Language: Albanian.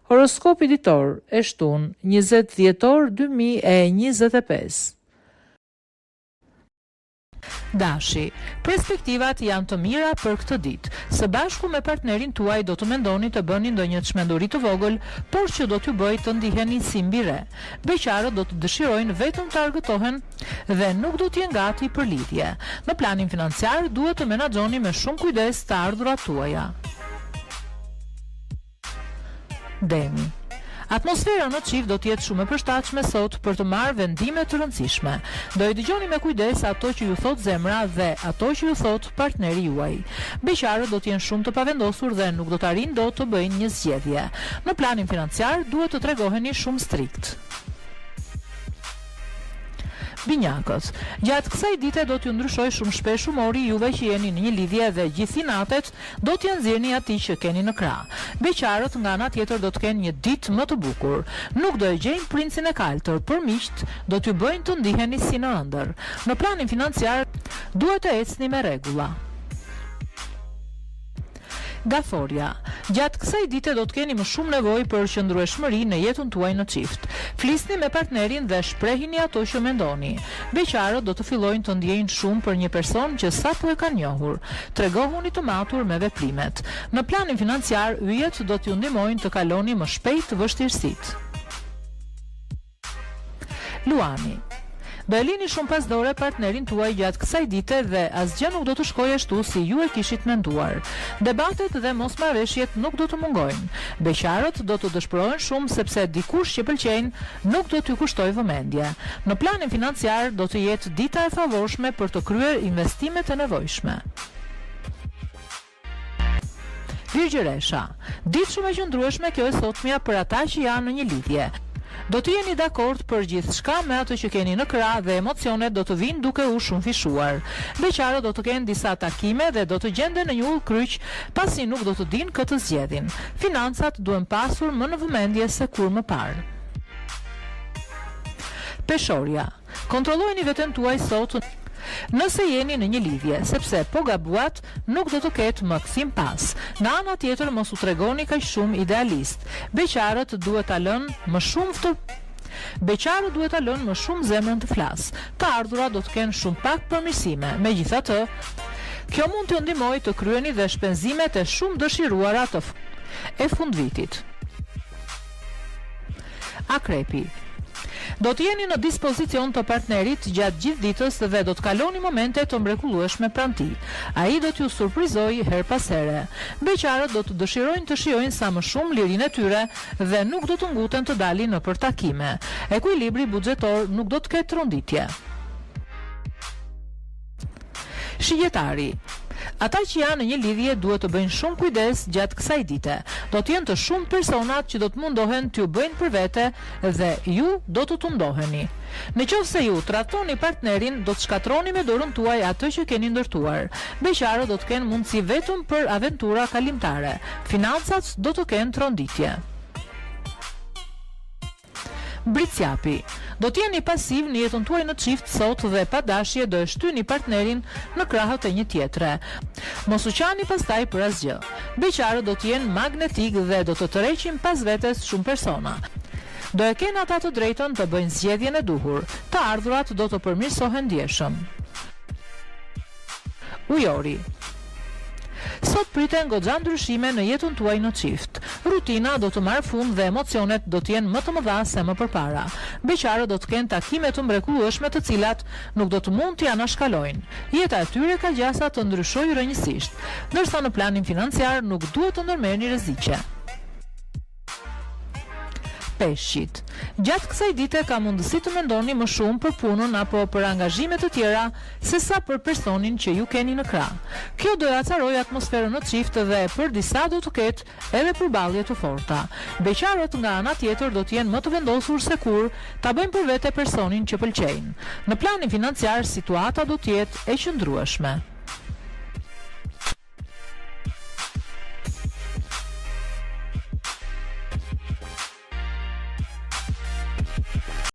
Horoskopi ditor e shtunë 20 dhjetor 2025. Dashi, perspektivat janë të mira për këtë ditë. Së bashku me partnerin tuaj do të mendoni të bëni ndonjë çmenduri të vogël, por që do t'ju bëjë të ndiheni si mbi re. Beqarët do të dëshirojnë vetëm të argëtohen dhe nuk do t'jenë gati për lidhje. Në planin financiar duhet të menaxhoni me shumë kujdes të ardhurat tuaja. Demi. Atmosfera në çift do të jetë shumë e përshtatshme sot për të marrë vendime të rëndësishme. Do i dëgjoni me kujdes ato që ju thot zemra dhe ato që ju thot partneri juaj. Beqarët do të jenë shumë të pavendosur dhe nuk do të arrijnë dot të bëjnë një zgjedhje. Në planin financiar duhet të tregoheni shumë strikt. Binjakët. Gjatë kësaj dite do t'ju ndryshoj shumë shpesh humori juve që jeni në një lidhje dhe gjithë natet do t'ja nxjerrni atij që keni në krah. Beqarët nga ana tjetër do të kenë një ditë më të bukur. Nuk do e gjejnë princin e kaltër, por miqt do t'ju bëjnë të ndiheni si në ëndër. Në planin financiar duhet të ecni me rregulla. Gaforia. Gjatë kësaj dite do të keni më shumë nevojë për qëndrueshmëri në jetën tuaj në çift. Flisni me partnerin dhe shprehini ato që mendoni. Beqarët do të fillojnë të ndjejnë shumë për një person që sapo e kanë njohur. Tregohuni të matur me veprimet. Në planin financiar, yjet do t'ju ndihmojnë të kaloni më shpejt vështirësitë. Luani. Do e lini shumë pas dore partnerin tuaj gjatë kësaj dite dhe asgjë nuk do të shkojë ashtu si ju e kishit menduar. Debatet dhe mosmarrëveshjet nuk do të mungojnë. Beqarët do të dëshpërohen shumë sepse dikush që pëlqejnë nuk do t'ju kushtoj vëmendje. Në planin financiar do të jetë dita e favorshme për të kryer investimet e nevojshme. Virgjëresha. Ditë shumë e qëndrueshme kjo e sotmja për ata që janë në një lidhje. Do të jeni dakord për gjithçka me atë që keni në krah dhe emocionet do të vinë duke u shumë fishuar. Beqarët do të kenë disa takime dhe do të gjenden në një ull kryq pasi nuk do të dinë këtë zgjedhin. Financat duhen pasur më në vëmendje se kur më parë. Peshorja. Kontrollojeni veten tuaj sot nëse jeni në një lidhje, sepse po gabuat nuk do të ketë më kthim pas. Në ana tjetër mos u tregoni kaq shumë idealist. Beqarët duhet ta lënë më shumë zemrën të flas. Të ardhurat do të kenë shumë pak përmirësime. Megjithatë, kjo mund t'ju ndihmojë të kryeni dhe shpenzimet e shumë dëshiruara e fundvitit. Akrepi. Do të jeni në dispozicion të partnerit gjatë gjithë ditës dhe do të kaloni momente të mrekullueshme pranë tij. Ai do t'ju surprizojë her pas here. Beqarët do të dëshirojnë të shijojnë sa më shumë lirinë e tyre dhe nuk do të nguten të dalin nëpër takime. Ekuilibri buxhetor nuk do të ketë tronditje. Shigjetari. Ata që janë në një lidhje duhet të bëjnë shumë kujdes gjatë kësaj dite. Do të jenë të shumë personat që do të mundohen t'ju bëjnë për vete dhe ju do të tundoheni. Nëse ju tratoni partnerin, do të shkatroni me dorën tuaj atë që keni ndërtuar. Beqarët do të kenë mundësi vetëm për aventura kalimtare. Financat do të kenë tronditje. Britsjapi. Do të jeni pasiv në jetën tuaj në çift sot dhe pa dashje do e shtyni partnerin në krahët e një tjetre. Mos u qani pastaj për asgjë. Beqarët do të jenë magnetik dhe do të tërheqin pas vetes shumë persona. Do e kenë ata të drejtën të bëjnë zgjedhjen e duhur. Të ardhurat do të përmirësohen ndjeshëm. Ujori. Sot priten goxha ndryshime në jetën tuaj në çift. Rutina do të marrë fund dhe emocionet do të jenë më të mëdha se më përpara. Beqarët do të kenë takime të mrekullueshme të cilat nuk do të mund t'i anashkalojnë. Jeta e tyre ka gjasa të ndryshojë rrënjësisht, ndërsa në planin financiar nuk duhet të ndërmerrni rreziqe. Peshqit. Gjatë kësaj dite ka mundësi të mendoni më shumë për punën apo për angazhime të tjera sesa për personin që ju keni në krah. Kjo do të acarojë atmosferën në çift dhe për disa do të ketë edhe përballje të forta. Beqarët nga ana tjetër do të jenë më të vendosur se kur ta bëjnë për vete personin që pëlqejnë. Në planin financiar situata do të jetë e qëndrueshme.